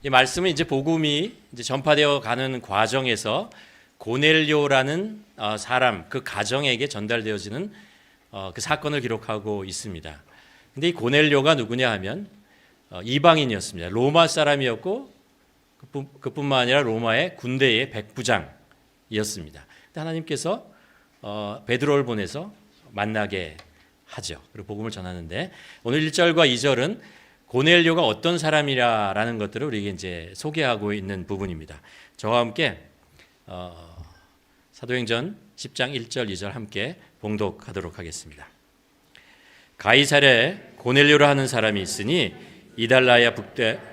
이 말씀은 이제 복음이 이제 전파되어 가는 과정에서 고넬료라는 사람, 그 가정에게 전달되어지는 그 사건을 기록하고 있습니다. 근데 이 고넬료가 누구냐 하면 이방인이었습니다. 로마 사람이었고 그뿐만 아니라 로마의 군대의 백부장이었습니다. 하나님께서 베드로를 보내서 만나게 하죠. 그리고 복음을 전하는데 오늘 1절과 2절은 고넬료가 어떤 사람이라는 것들을 우리에게 이제 소개하고 있는 부분입니다. 저와 함께 사도행전 10장 1절 2절 함께 봉독하도록 하겠습니다. 가이사랴에 고넬료라 하는 사람이 있으니 이달라야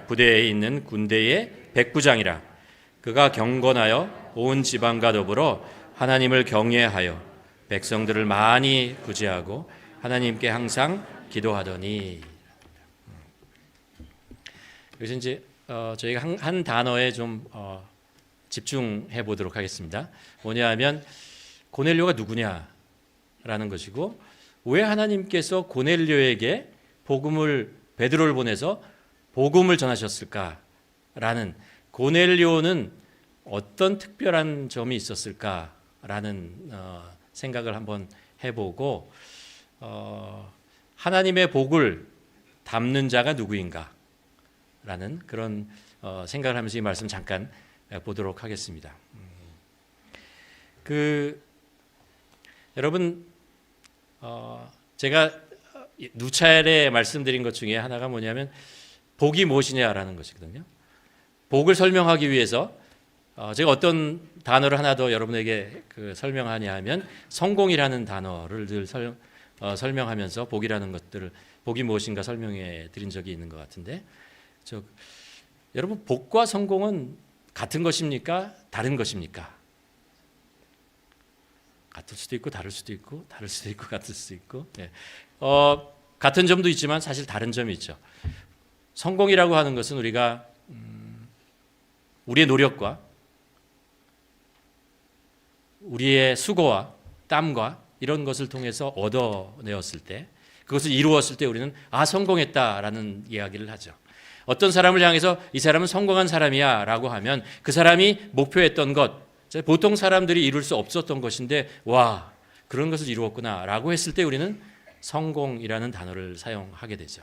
부대에 있는 군대의 백부장이라. 그가 경건하여 온 지방과 더불어 하나님을 경외하여 백성들을 많이 구제하고 하나님께 항상 기도하더니. 여기서 이제 저희가 한 단어에 좀 집중해 보도록 하겠습니다. 뭐냐하면 고넬료가 누구냐라는 것이고 왜 하나님께서 고넬료에게 베드로를 보내서 복음을 전하셨을까라는, 고넬료는 어떤 특별한 점이 있었을까라는 생각을 한번 해보고 하나님의 복을 담는 자가 누구인가 라는 그런 생각을 하면서 이 말씀 잠깐 보도록 하겠습니다. 여러분 제가 누차례 말씀드린 것 중에 하나가 뭐냐면 복이 무엇이냐라는 것이거든요. 복을 설명하기 위해서 제가 어떤 단어를 하나 더 여러분에게 설명하냐 하면 성공이라는 단어를 늘 설명하면서 복이라는 것들을, 복이 무엇인가 설명해 드린 적이 있는 것 같은데, 여러분 복과 성공은 같은 것입니까? 다른 것입니까? 같을 수도 있고 다를 수도 있고 다를 수도 있고 같을 수도 있고 같은 점도 있지만 사실 다른 점이 있죠. 성공이라고 하는 것은 우리가 우리의 노력과 우리의 수고와 땀과 이런 것을 통해서 얻어내었을 때, 그것을 이루었을 때 우리는 성공했다라는 이야기를 하죠. 어떤 사람을 향해서 이 사람은 성공한 사람이야 라고 하면 그 사람이 목표했던 것, 보통 사람들이 이룰 수 없었던 것인데 와, 그런 것을 이루었구나 라고 했을 때 우리는 성공이라는 단어를 사용하게 되죠.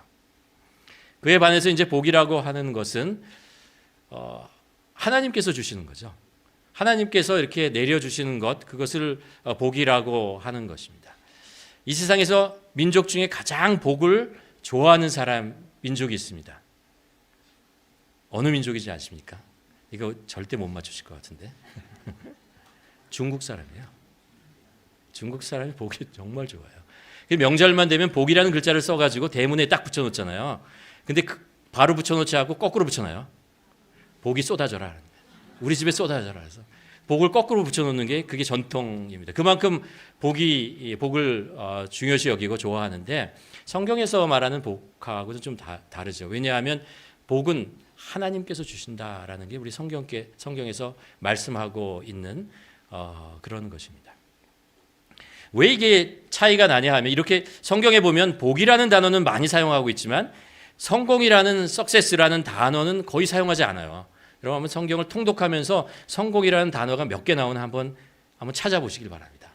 그에 반해서 이제 복이라고 하는 것은 하나님께서 주시는 거죠. 하나님께서 이렇게 내려주시는 것, 그것을 복이라고 하는 것입니다. 이 세상에서 민족 중에 가장 복을 좋아하는 민족이 있습니다. 어느 민족이지 아십니까? 이거 절대 못 맞추실 것 같은데. 중국 사람이에요. 중국 사람이 복이 정말 좋아요. 명절만 되면 복이라는 글자를 써가지고 대문에 딱 붙여놓잖아요. 근데 바로 붙여놓지 않고 거꾸로 붙여놔요. 복이 쏟아져라. 우리 집에 쏟아져라 해서 복을 거꾸로 붙여놓는 게 그게 전통입니다. 그만큼 복을 중요시 여기고 좋아하는데 성경에서 말하는 복하고는 좀 다르죠. 왜냐하면 복은 하나님께서 주신다라는 게 우리 성경에서 말씀하고 있는 그런 것입니다. 왜 이게 차이가 나냐 하면 이렇게 성경에 보면 복이라는 단어는 많이 사용하고 있지만 성공이라는 success라는 단어는 거의 사용하지 않아요. 여러분 한번 성경을 통독하면서 성공이라는 단어가 몇 개 나오나 한번 찾아보시길 바랍니다.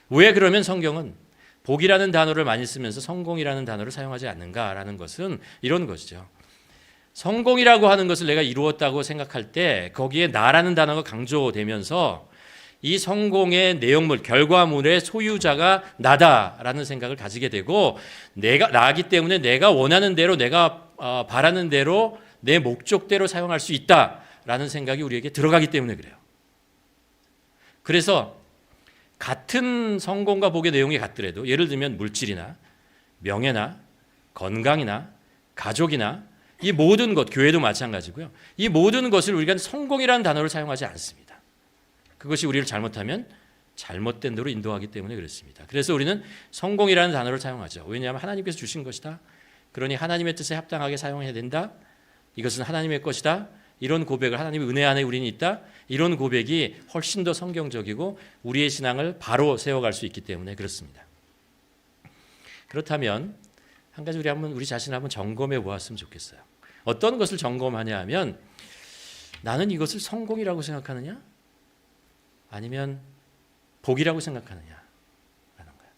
왜 그러면 성경은 복이라는 단어를 많이 쓰면서 성공이라는 단어를 사용하지 않는가라는 것은 이런 것이죠. 성공이라고 하는 것을 내가 이루었다고 생각할 때 거기에 나라는 단어가 강조되면서 이 성공의 내용물, 결과물의 소유자가 나다라는 생각을 가지게 되고, 나기 때문에 내가 원하는 대로, 내가 바라는 대로, 내 목적대로 사용할 수 있다라는 생각이 우리에게 들어가기 때문에 그래요. 그래서 같은 성공과 복의 내용이 같더라도 예를 들면 물질이나 명예나 건강이나 가족이나 이 모든 것, 교회도 마찬가지고요. 이 모든 것을 우리가 성공이라는 단어를 사용하지 않습니다. 그것이 우리를 잘못하면 잘못된 대로 인도하기 때문에 그렇습니다. 그래서 우리는 성공이라는 단어를 사용하죠. 왜냐하면 하나님께서 주신 것이다. 그러니 하나님의 뜻에 합당하게 사용해야 된다. 이것은 하나님의 것이다. 이런 고백을, 하나님의 은혜 안에 우리는 있다. 이런 고백이 훨씬 더 성경적이고 우리의 신앙을 바로 세워갈 수 있기 때문에 그렇습니다. 그렇다면 한 가지 우리 자신을 한번 점검해 보았으면 좋겠어요. 어떤 것을 점검하냐 하면 나는 이것을 성공이라고 생각하느냐 아니면 복이라고 생각하느냐라는 거예요.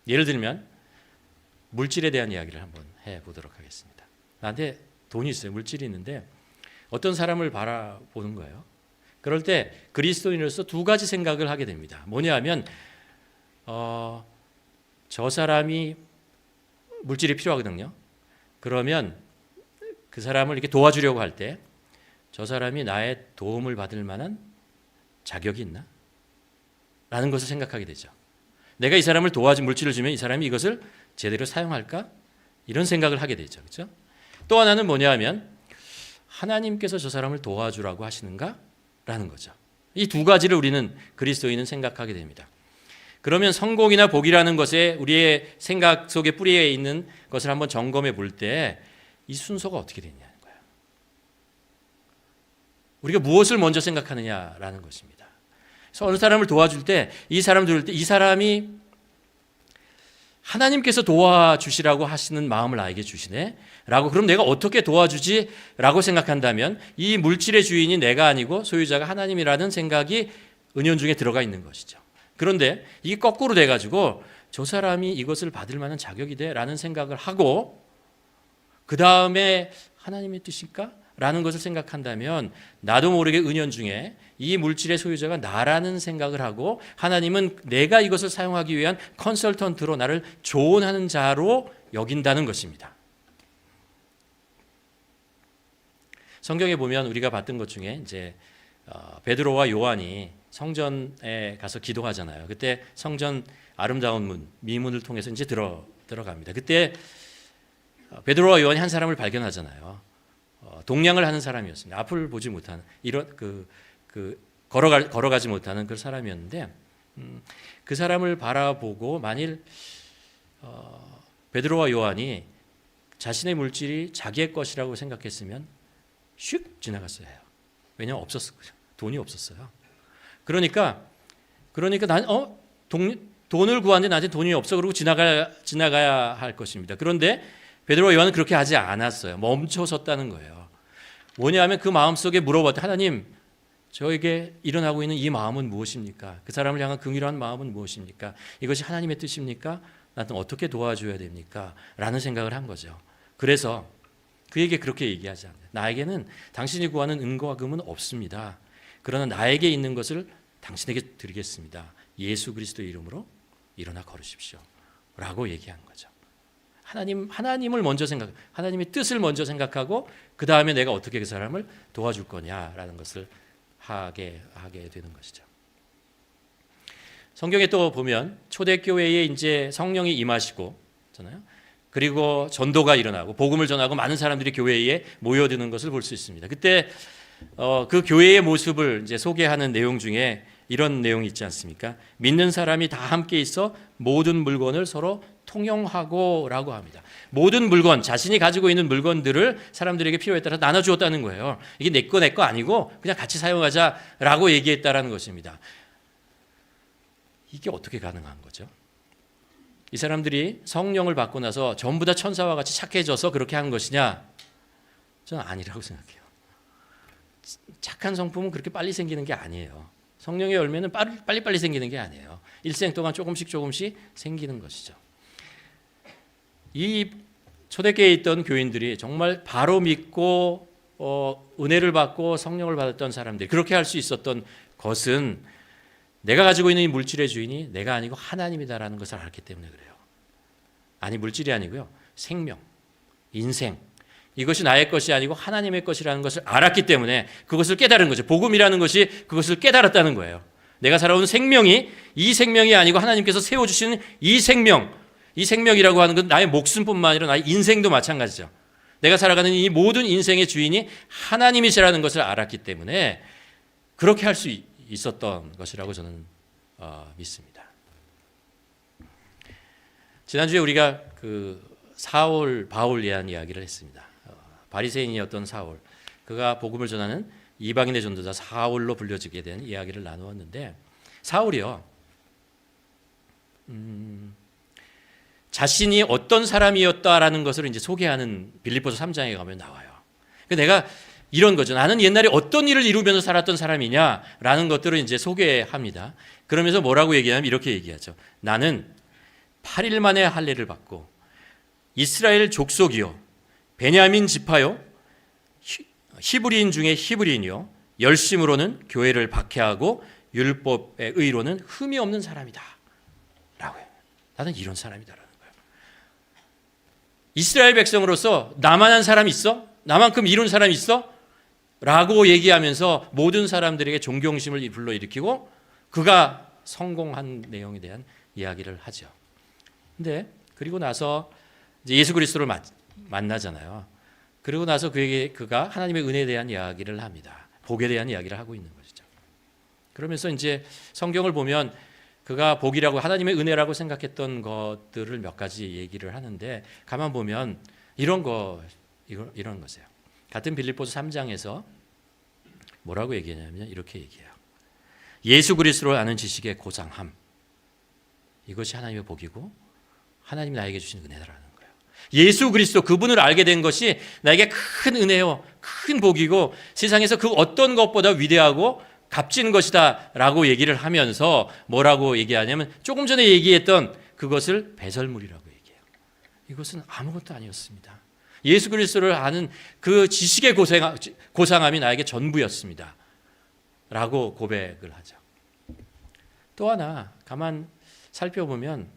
예를 들면 물질에 대한 이야기를 한번 해보도록 하겠습니다. 나한테 돈이 있어요. 물질이 있는데 어떤 사람을 바라보는 거예요. 그럴 때 그리스도인으로서 두 가지 생각을 하게 됩니다. 뭐냐 하면 저 사람이 물질이 필요하거든요. 그러면 그 사람을 이렇게 도와주려고 할 때 저 사람이 나의 도움을 받을 만한 자격이 있나? 라는 것을 생각하게 되죠. 내가 이 사람을 도와준 물질을 주면 이 사람이 이것을 제대로 사용할까? 이런 생각을 하게 되죠. 그렇죠? 또 하나는 뭐냐 하면 하나님께서 저 사람을 도와주라고 하시는가? 라는 거죠. 이 두 가지를 우리는 그리스도인은 생각하게 됩니다. 그러면 성공이나 복이라는 것에 우리의 생각 속에 뿌리에 있는 것을 한번 점검해 볼 때 이 순서가 어떻게 되냐는 거예요. 우리가 무엇을 먼저 생각하느냐라는 것입니다. 그래서 어느 사람을 도와줄 때 이 사람이 하나님께서 도와주시라고 하시는 마음을 나에게 주시네 라고 그럼 내가 어떻게 도와주지? 라고 생각한다면 이 물질의 주인이 내가 아니고 소유자가 하나님이라는 생각이 은연중에 들어가 있는 것이죠. 그런데 이게 거꾸로 돼가지고 저 사람이 이것을 받을 만한 자격이 돼 라는 생각을 하고 그 다음에 하나님의 뜻일까? 라는 것을 생각한다면 나도 모르게 은연중에 이 물질의 소유자가 나라는 생각을 하고 하나님은 내가 이것을 사용하기 위한 컨설턴트로 나를 조언하는 자로 여긴다는 것입니다. 성경에 보면 우리가 봤던 것 중에 이제 베드로와 요한이 성전에 가서 기도하잖아요. 그때 성전 아름다운 문, 미문을 통해서 이제 들어갑니다. 그때 베드로와 요한이 한 사람을 발견하잖아요. 동냥을 하는 사람이었습니다. 앞을 보지 못하는 이런 걸어가지 못하는 그 사람이었는데 그 사람을 바라보고 만일 베드로와 요한이 자신의 물질이 자기의 것이라고 생각했으면 슉 지나갔어야 해요. 왜냐하면 돈이 없었어요. 그러니까 난 돈을 구하는데 나한테 돈이 없어 그러고 지나가야 할 것입니다. 그런데 베드로와 요한은 그렇게 하지 않았어요. 멈춰 섰다는 거예요. 뭐냐면 그 마음속에 물어봤다. 하나님, 저에게 일어나고 있는 이 마음은 무엇입니까? 그 사람을 향한 긍휼한 마음은 무엇입니까? 이것이 하나님의 뜻입니까? 나는 어떻게 도와줘야 됩니까? 라는 생각을 한 거죠. 그래서 그에게 그렇게 얘기하지 않아요. 나에게는 당신이 구하는 은과 금은 없습니다. 그러나 나에게 있는 것을 당신에게 드리겠습니다. 예수 그리스도의 이름으로 일어나 걸으십시오. 라고 얘기한 거죠. 하나님을 먼저 하나님의 뜻을 먼저 생각하고 그 다음에 내가 어떻게 그 사람을 도와줄 거냐라는 것을 하게 되는 것이죠. 성경에 또 보면 초대교회에 이제 성령이 임하시고, 잖아요. 그리고 전도가 일어나고 복음을 전하고 많은 사람들이 교회에 모여드는 것을 볼 수 있습니다. 그때 그 교회의 모습을 이제 소개하는 내용 중에 이런 내용이 있지 않습니까? 믿는 사람이 다 함께 있어 모든 물건을 서로 통용하고라고 합니다. 모든 물건, 자신이 가지고 있는 물건들을 사람들에게 필요에 따라 나눠주었다는 거예요. 이게 내 거 아니고 그냥 같이 사용하자라고 얘기했다라는 것입니다. 이게 어떻게 가능한 거죠? 이 사람들이 성령을 받고 나서 전부 다 천사와 같이 착해져서 그렇게 한 것이냐? 저는 아니라고 생각해요. 착한 성품은 그렇게 빨리 생기는 게 아니에요. 성령의 열매는 빨리빨리 생기는 게 아니에요. 일생 동안 조금씩 생기는 것이죠. 이 초대교회에 있던 교인들이 정말 바로 믿고 은혜를 받고 성령을 받았던 사람들이 그렇게 할 수 있었던 것은 내가 가지고 있는 이 물질의 주인이 내가 아니고 하나님이다라는 것을 알았기 때문에 그래요. 아니 물질이 아니고요. 생명, 인생 이것이 나의 것이 아니고 하나님의 것이라는 것을 알았기 때문에 그것을 깨달은 거죠. 복음이라는 것이 그것을 깨달았다는 거예요. 내가 살아온 생명이 이 생명이 아니고 하나님께서 세워주시는 이 생명이라고 하는 건 나의 목숨뿐만 아니라 나의 인생도 마찬가지죠. 내가 살아가는 이 모든 인생의 주인이 하나님이시라는 것을 알았기 때문에 그렇게 할 수 있었던 것이라고 저는 믿습니다. 지난주에 우리가 그 바울에 대한 이야기를 했습니다. 바리새인이었던 사울, 그가 복음을 전하는 이방인의 전도자 사울로 불려지게 된 이야기를 나누었는데 사울이요 자신이 어떤 사람이었다라는 것을 이제 소개하는 빌립보서 3장에 가면 나와요. 내가 이런 거죠. 나는 옛날에 어떤 일을 이루면서 살았던 사람이냐라는 것들을 이제 소개합니다. 그러면서 뭐라고 얘기하냐면 이렇게 얘기하죠. 나는 8일 만에 할례를 받고 이스라엘 족속이요, 베냐민 지파요, 히브리인 중에 히브리인이요, 열심으로는 교회를 박해하고 율법의 의로는 흠이 없는 사람이다 라고 해요. 나는 이런 사람이다라는 거예요. 이스라엘 백성으로서 나만한 사람 있어? 나만큼 이룬 사람 있어? 라고 얘기하면서 모든 사람들에게 존경심을 불러일으키고 그가 성공한 내용에 대한 이야기를 하죠. 근데 그리고 나서 이제 예수 그리스도를 만나잖아요. 그리고 나서 그가 하나님의 은혜에 대한 이야기를 합니다. 복에 대한 이야기를 하고 있는 것이죠. 그러면서 이제 성경을 보면 그가 복이라고 하나님의 은혜라고 생각했던 것들을 몇 가지 얘기를 하는데 가만 보면 이런 것이에요. 같은 빌립보서 3장에서 뭐라고 얘기하냐면 이렇게 얘기해요. 예수 그리스도를 아는 지식의 고상함. 이것이 하나님의 복이고 하나님이 나에게 주신 은혜다라는 거예요. 예수 그리스도 그분을 알게 된 것이 나에게 큰 은혜요, 큰 복이고 세상에서 그 어떤 것보다 위대하고 값진 것이다 라고 얘기를 하면서 뭐라고 얘기하냐면 조금 전에 얘기했던 그것을 배설물이라고 얘기해요. 이것은 아무것도 아니었습니다. 예수 그리스도를 아는 그 지식의 고상함이 나에게 전부였습니다 라고 고백을 하죠. 또 하나 가만 살펴보면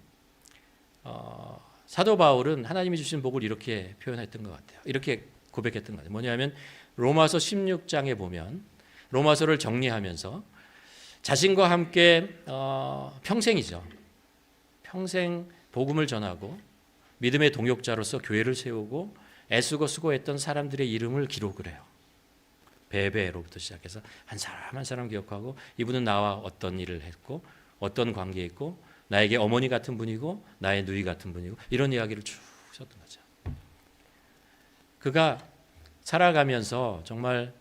사도 바울은 하나님이 주신 복을 이렇게 표현했던 것 같아요. 이렇게 고백했던 것 같아요. 뭐냐면 로마서 16장에 보면 로마서를 정리하면서 자신과 함께 평생이죠. 평생 복음을 전하고 믿음의 동역자로서 교회를 세우고 애쓰고 수고했던 사람들의 이름을 기록을 해요. 베베로부터 시작해서 한 사람 한 사람 기억하고 이분은 나와 어떤 일을 했고 어떤 관계에 있고 나에게 어머니 같은 분이고 나의 누이 같은 분이고 이런 이야기를 쭉 썼던 거죠. 그가 살아가면서 정말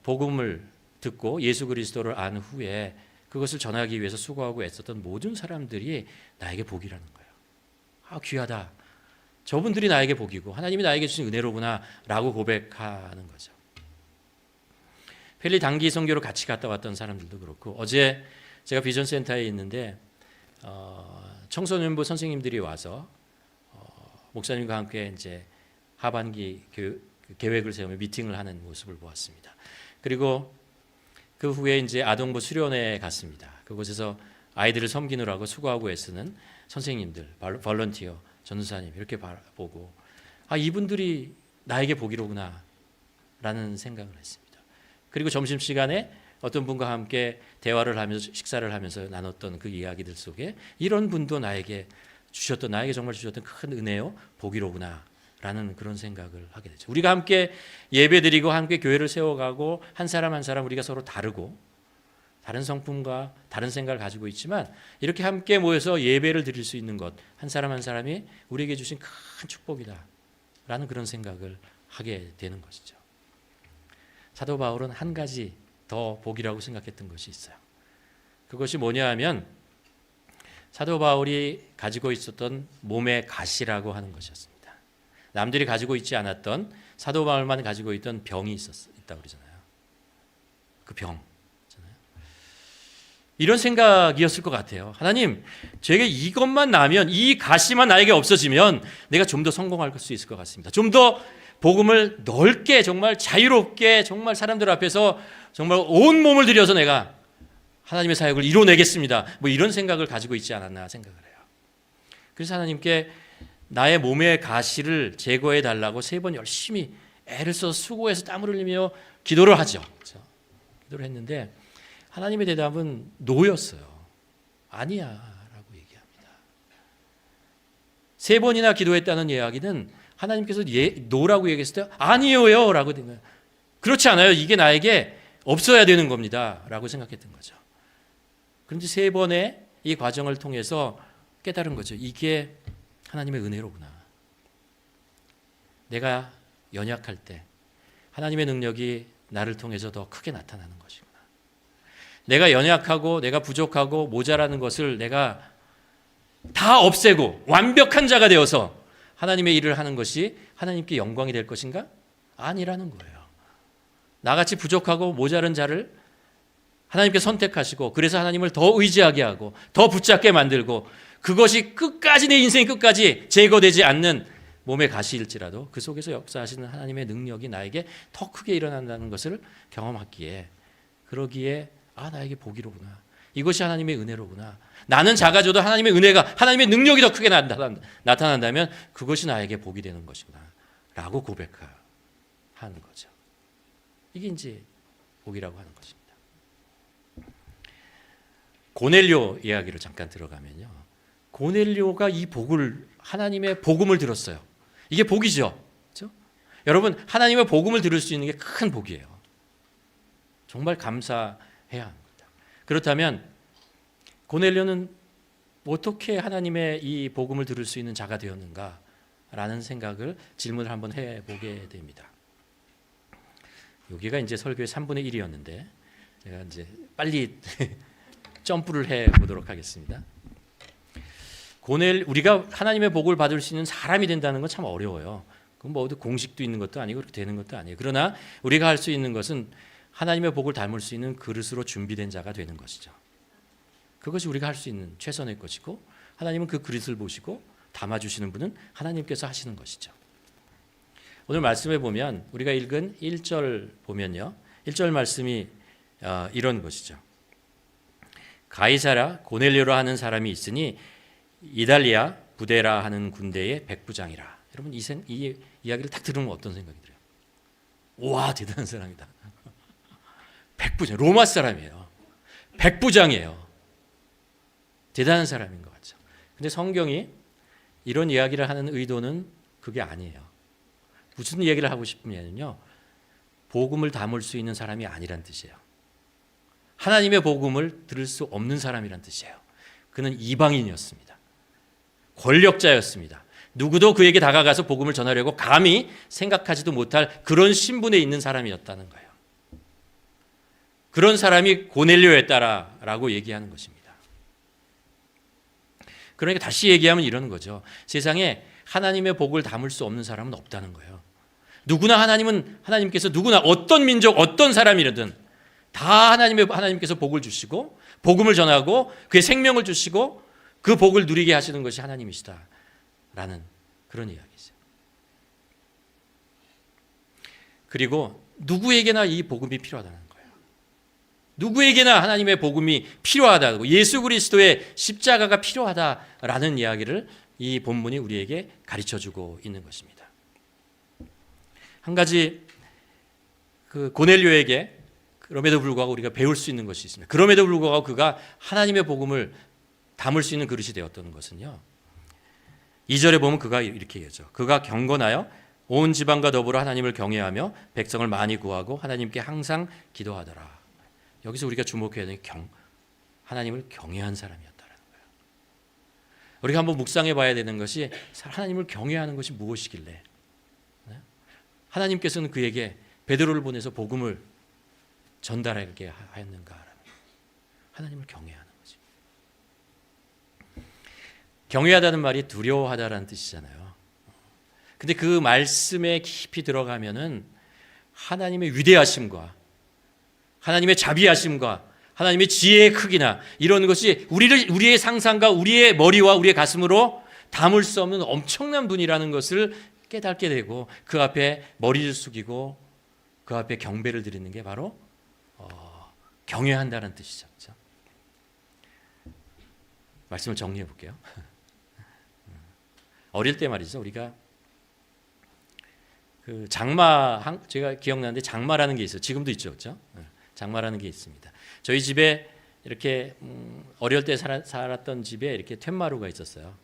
복음을 듣고 예수 그리스도를 안 후에 그것을 전하기 위해서 수고하고 애썼던 모든 사람들이 나에게 복이라는 거예요. 아, 귀하다. 저분들이 나에게 복이고 하나님이 나에게 주신 은혜로구나 라고 고백하는 거죠. 펠리 단기 선교로 같이 갔다 왔던 사람들도 그렇고 어제 제가 비전센터에 있는데 청소년부 선생님들이 와서 목사님과 함께 이제 하반기 계획을 세우며 미팅을 하는 모습을 보았습니다. 그리고 그 후에 이제 아동부 수련회에 갔습니다. 그곳에서 아이들을 섬기느라고 수고하고 애쓰는 선생님들, 볼런티어, 전도사님 이렇게 보고 아 이분들이 나에게 복이로구나 라는 생각을 했습니다. 그리고 점심시간에 어떤 분과 함께 대화를 하면서 식사를 하면서 나눴던 그 이야기들 속에 이런 분도 나에게 정말 주셨던 큰 은혜요 복이로구나 라는 그런 생각을 하게 되죠. 우리가 함께 예배드리고 함께 교회를 세워가고 한 사람 한 사람 우리가 서로 다르고 다른 성품과 다른 생각을 가지고 있지만 이렇게 함께 모여서 예배를 드릴 수 있는 것 한 사람 한 사람이 우리에게 주신 큰 축복이다 라는 그런 생각을 하게 되는 것이죠. 사도 바울은 한 가지 더 복이라고 생각했던 것이 있어요. 그것이 뭐냐 하면 사도 바울이 가지고 있었던 몸의 가시라고 하는 것이었습니다. 남들이 가지고 있지 않았던 사도 바울만 가지고 있던 병이 있다고 그러잖아요. 그 병. 이런 생각이었을 것 같아요. 하나님, 제게 이것만 나면 이 가시만 나에게 없어지면 내가 좀 더 성공할 수 있을 것 같습니다. 좀 더 복음을 넓게 정말 자유롭게 정말 사람들 앞에서 정말 온 몸을 들여서 내가 하나님의 사역을 이뤄내겠습니다. 뭐 이런 생각을 가지고 있지 않았나 생각을 해요. 그래서 하나님께 나의 몸의 가시를 제거해 달라고 3번 열심히 애를 써서 수고해서 땀을 흘리며 기도를 하죠. 그렇죠? 기도를 했는데 하나님의 대답은 노였어요. 아니야 라고 얘기합니다. 3번이나 기도했다는 이야기는 하나님께서 노라고 얘기했을 때 아니에요 라고 된 거예요. 그렇지 않아요. 이게 나에게 없어야 되는 겁니다 라고 생각했던 거죠. 그런데 3번의 이 과정을 통해서 깨달은 거죠. 이게 하나님의 은혜로구나. 내가 연약할 때 하나님의 능력이 나를 통해서 더 크게 나타나는 것이구나. 내가 연약하고 내가 부족하고 모자라는 것을 내가 다 없애고 완벽한 자가 되어서 하나님의 일을 하는 것이 하나님께 영광이 될 것인가? 아니라는 거예요. 나같이 부족하고 모자른 자를 하나님께 선택하시고 그래서 하나님을 더 의지하게 하고 더 붙잡게 만들고 그것이 끝까지 내 인생의 끝까지 제거되지 않는 몸의 가시일지라도 그 속에서 역사하시는 하나님의 능력이 나에게 더 크게 일어난다는 것을 경험하기에 그러기에 나에게 복이로구나. 이것이 하나님의 은혜로구나. 나는 작아져도 하나님의 은혜가 하나님의 능력이 더 크게 나타난다면 그것이 나에게 복이 되는 것이구나 라고 고백하는 거죠. 이게 이제 복이라고 하는 것입니다. 고넬료 이야기로 잠깐 들어가면요. 고넬료가 이 복을 하나님의 복음을 들었어요. 이게 복이죠. 그렇죠? 여러분 하나님의 복음을 들을 수 있는 게 큰 복이에요. 정말 감사해야 합니다. 그렇다면 고넬료는 어떻게 하나님의 이 복음을 들을 수 있는 자가 되었는가라는 질문을 한번 해보게 됩니다. 여기가 이제 설교의 3분의 1이었는데 제가 이제 빨리 점프를 해보도록 하겠습니다. 우리가 하나님의 복을 받을 수 있는 사람이 된다는 건 참 어려워요. 그건 뭐 공식도 있는 것도 아니고 그렇게 되는 것도 아니에요. 그러나 우리가 할 수 있는 것은 하나님의 복을 담을 수 있는 그릇으로 준비된 자가 되는 것이죠. 그것이 우리가 할 수 있는 최선의 것이고 하나님은 그 그릇을 보시고 담아주시는 분은 하나님께서 하시는 것이죠. 오늘 말씀에 보면 우리가 읽은 1절 보면요. 1절 말씀이 이런 것이죠. 가이사라 고넬료라 하는 사람이 있으니 이달리아 부데라 하는 군대의 백부장이라. 여러분 이 이야기를 딱 들으면 어떤 생각이 들어요? 와 대단한 사람이다. 백부장 로마 사람이에요. 백부장이에요. 대단한 사람인 것 같죠. 근데 성경이 이런 이야기를 하는 의도는 그게 아니에요. 무슨 얘기를 하고 싶으면요. 복음을 담을 수 있는 사람이 아니란 뜻이에요. 하나님의 복음을 들을 수 없는 사람이란 뜻이에요. 그는 이방인이었습니다. 권력자였습니다. 누구도 그에게 다가가서 복음을 전하려고 감히 생각하지도 못할 그런 신분에 있는 사람이었다는 거예요. 그런 사람이 고넬료였다라고 얘기하는 것입니다. 그러니까 다시 얘기하면 이러는 거죠. 세상에 하나님의 복을 담을 수 없는 사람은 없다는 거예요. 누구나 하나님께서 누구나 어떤 민족 어떤 사람이라든 다 하나님께서 복을 주시고 복음을 전하고 그의 생명을 주시고 그 복을 누리게 하시는 것이 하나님이시다라는 그런 이야기죠. 그리고 누구에게나 이 복음이 필요하다는 거예요. 누구에게나 하나님의 복음이 필요하다고 예수 그리스도의 십자가가 필요하다라는 이야기를 이 본문이 우리에게 가르쳐주고 있는 것입니다. 한 가지 그 고넬료에게 그럼에도 불구하고 우리가 배울 수 있는 것이 있습니다. 그럼에도 불구하고 그가 하나님의 복음을 담을 수 있는 그릇이 되었던 것은요. 2절에 보면 그가 이렇게 얘기하죠. 그가 경건하여 온 지방과 더불어 하나님을 경외하며 백성을 많이 구하고 하나님께 항상 기도하더라. 여기서 우리가 주목해야 되는 하나님을 경외한 사람이었다는 거예요. 우리가 한번 묵상해 봐야 되는 것이 하나님을 경외하는 것이 무엇이길래 하나님께서는 그에게 베드로를 보내서 복음을 전달하게 하였는가? 하나님을 경외하는 거지. 경외하다는 말이 두려워하다라는 뜻이잖아요. 근데 그 말씀에 깊이 들어가면은 하나님의 위대하심과 하나님의 자비하심과 하나님의 지혜의 크기나 이런 것이 우리의 상상과 우리의 머리와 우리의 가슴으로 담을 수 없는 엄청난 분이라는 것을 깨닫게 되고 그 앞에 머리를 숙이고 그 앞에 경배를 드리는 게 바로 경외한다는 뜻이죠. 그렇죠? 말씀을 정리해 볼게요. 어릴 때 말이죠. 우리가 그 제가 기억나는데 장마라는 게 있어요. 지금도 있죠. 그렇죠? 장마라는 게 있습니다. 저희 집에 이렇게 어릴 때 살았던 집에 이렇게 툇마루가 있었어요.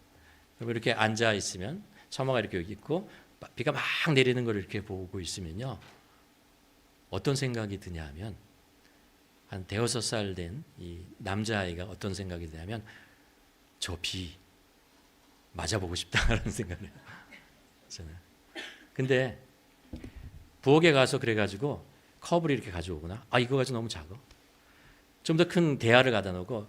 그리고 이렇게 앉아 있으면 처마가 이렇게 여기 있고 비가 막 내리는 걸 이렇게 보고 있으면요. 어떤 생각이 드냐 하면 한 5살 된 이 남자아이가 어떤 생각이 드냐면 저 비 맞아보고 싶다라는 생각을 해요. 근데 부엌에 가서 그래가지고 컵을 이렇게 가져오거나 이거 가지고 너무 작아. 좀 더 큰 대야를 갖다 놓고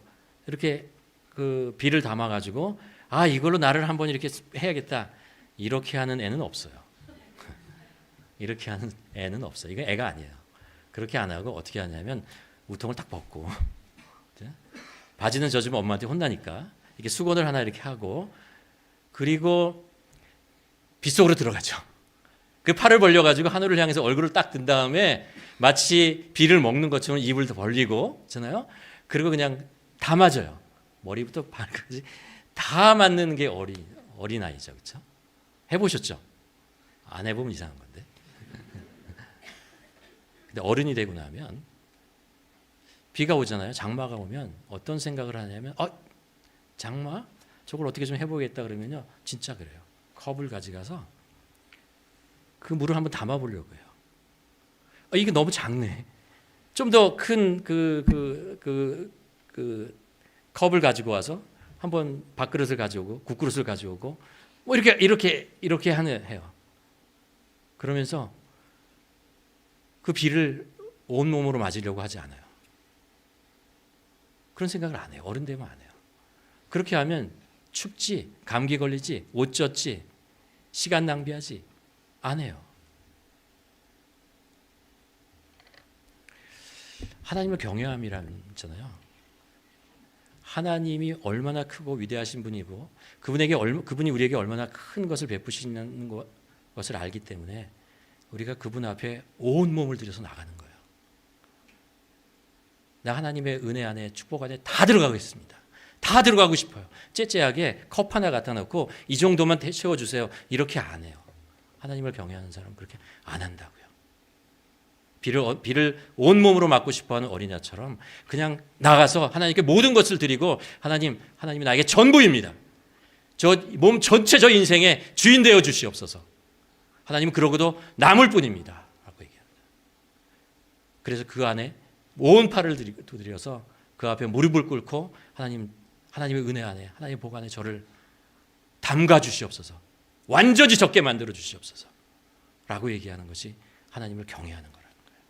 이렇게 그 비를 담아가지고 아, 이걸로 나를 한번 이렇게 해야겠다. 이렇게 하는 애는 없어요. 이렇게 하는 애는 없어요. 이건 애가 아니에요. 그렇게 안 하고 어떻게 하냐면 우통을 딱 벗고 바지는 젖으면 엄마한테 혼나니까 이렇게 수건을 하나 이렇게 하고 그리고 빗속으로 들어가죠. 그 팔을 벌려가지고 하늘을 향해서 얼굴을 딱 든 다음에 마치 비를 먹는 것처럼 입을 더 벌리고 있잖아요. 그리고 그냥 다 맞아요. 머리부터 발까지 다 맞는 게 어린아이죠. 그렇죠? 해보셨죠? 안 해보면 이상한 건데. 근데 어른이 되고 나면 비가 오잖아요. 장마가 오면 어떤 생각을 하냐면 장마? 저걸 어떻게 좀 해보겠다 그러면요. 진짜 그래요. 컵을 가져가서 그 물을 한번 담아보려고 해요. 이게 너무 작네. 좀 더 큰 컵을 가지고 와서 한번 밥그릇을 가져오고 국그릇을 가져오고 뭐 이렇게 해요. 그러면서 그 비를 온 몸으로 맞으려고 하지 않아요. 그런 생각을 안 해요. 어른 되면 안 해요. 그렇게 하면 춥지, 감기 걸리지, 옷 젖지, 시간 낭비하지 안 해요. 하나님을 경외함이라는 있잖아요. 하나님이 얼마나 크고 위대하신 분이고 그분이 우리에게 얼마나 큰 것을 베푸시는 것을 알기 때문에 우리가 그분 앞에 온 몸을 들여서 나가는 거예요. 나 하나님의 은혜 안에 축복 안에 다 들어가겠습니다. 다 들어가고 싶어요. 째째하게 컵 하나 갖다 놓고 이 정도만 채워주세요. 이렇게 안 해요. 하나님을 경외하는 사람은 그렇게 안 한다고요. 비를 온몸으로 맞고 싶어하는 어린아처럼 그냥 나가서 하나님께 모든 것을 드리고 하나님이 나에게 전부입니다. 저 몸 전체 저 인생의 주인 되어 주시옵소서. 하나님은 그러고도 남을 뿐입니다. 라고 얘기합니다. 그래서 그 안에 온 팔을 두드려서 그 앞에 무릎을 꿇고 하나님의 은혜 안에 하나님의 복 안에 저를 담가 주시옵소서. 완전히 적게 만들어 주시옵소서. 라고 얘기하는 것이 하나님을 경외하는 거라는 거예요.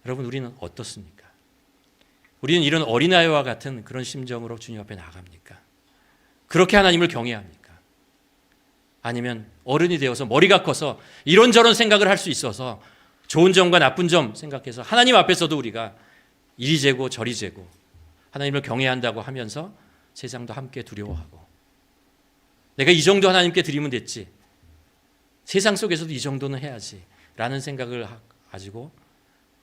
여러분 우리는 어떻습니까? 우리는 이런 어린아이와 같은 그런 심정으로 주님 앞에 나갑니까? 그렇게 하나님을 경외합니까? 아니면 어른이 되어서 머리가 커서 이런저런 생각을 할 수 있어서 좋은 점과 나쁜 점 생각해서 하나님 앞에서도 우리가 이리 재고 저리 재고 하나님을 경외한다고 하면서 세상도 함께 두려워하고 내가 이 정도 하나님께 드리면 됐지 세상 속에서도 이 정도는 해야지 라는 생각을 가지고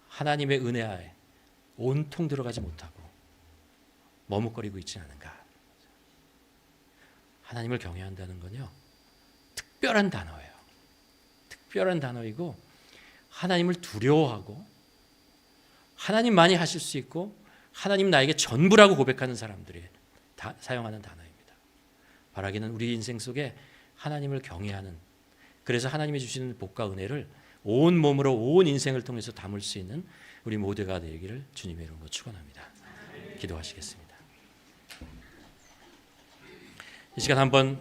하나님의 은혜하에 온통 들어가지 못하고 머뭇거리고 있지 않은가. 하나님을 경외한다는 건요 특별한 단어예요. 특별한 단어이고 하나님을 두려워하고 하나님만이 하실 수 있고 하나님 나에게 전부라고 고백하는 사람들이 사용하는 단어입니다. 바라기는 우리 인생 속에 하나님을 경외하는 그래서 하나님이 주시는 복과 은혜를 온 몸으로 온 인생을 통해서 담을 수 있는 우리 모두가 되기를 주님의 이름으로 축원합니다. 기도하시겠습니다. 이 시간 한번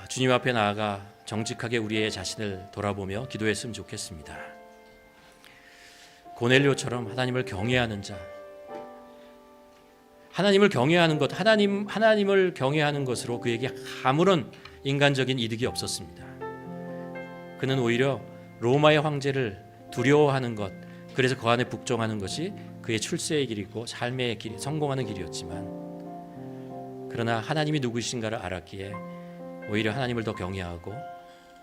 주님 앞에 나아가 정직하게 우리의 자신을 돌아보며 기도했으면 좋겠습니다. 고넬료처럼 하나님을 경외하는 자, 하나님을 경외하는 것, 하나님을 경외하는 것으로 그에게 아무런 인간적인 이득이 없었습니다. 그는 오히려 로마의 황제를 두려워하는 것, 그래서 그 안에 복종하는 것이 그의 출세의 길이고 삶의 길, 성공하는 길이었지만, 그러나 하나님이 누구신가를 알았기에 오히려 하나님을 더 경외하고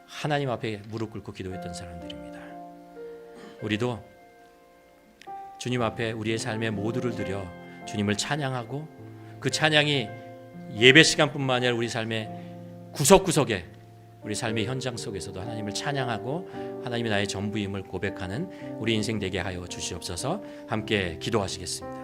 하나님 앞에 무릎 꿇고 기도했던 사람들입니다. 우리도 주님 앞에 우리의 삶의 모두를 드려 주님을 찬양하고 그 찬양이 예배 시간뿐만 아니라 우리 삶의 구석구석에 우리 삶의 현장 속에서도 하나님을 찬양하고 하나님이 나의 전부임을 고백하는 우리 인생 되게 하여 주시옵소서. 함께 기도하시겠습니다.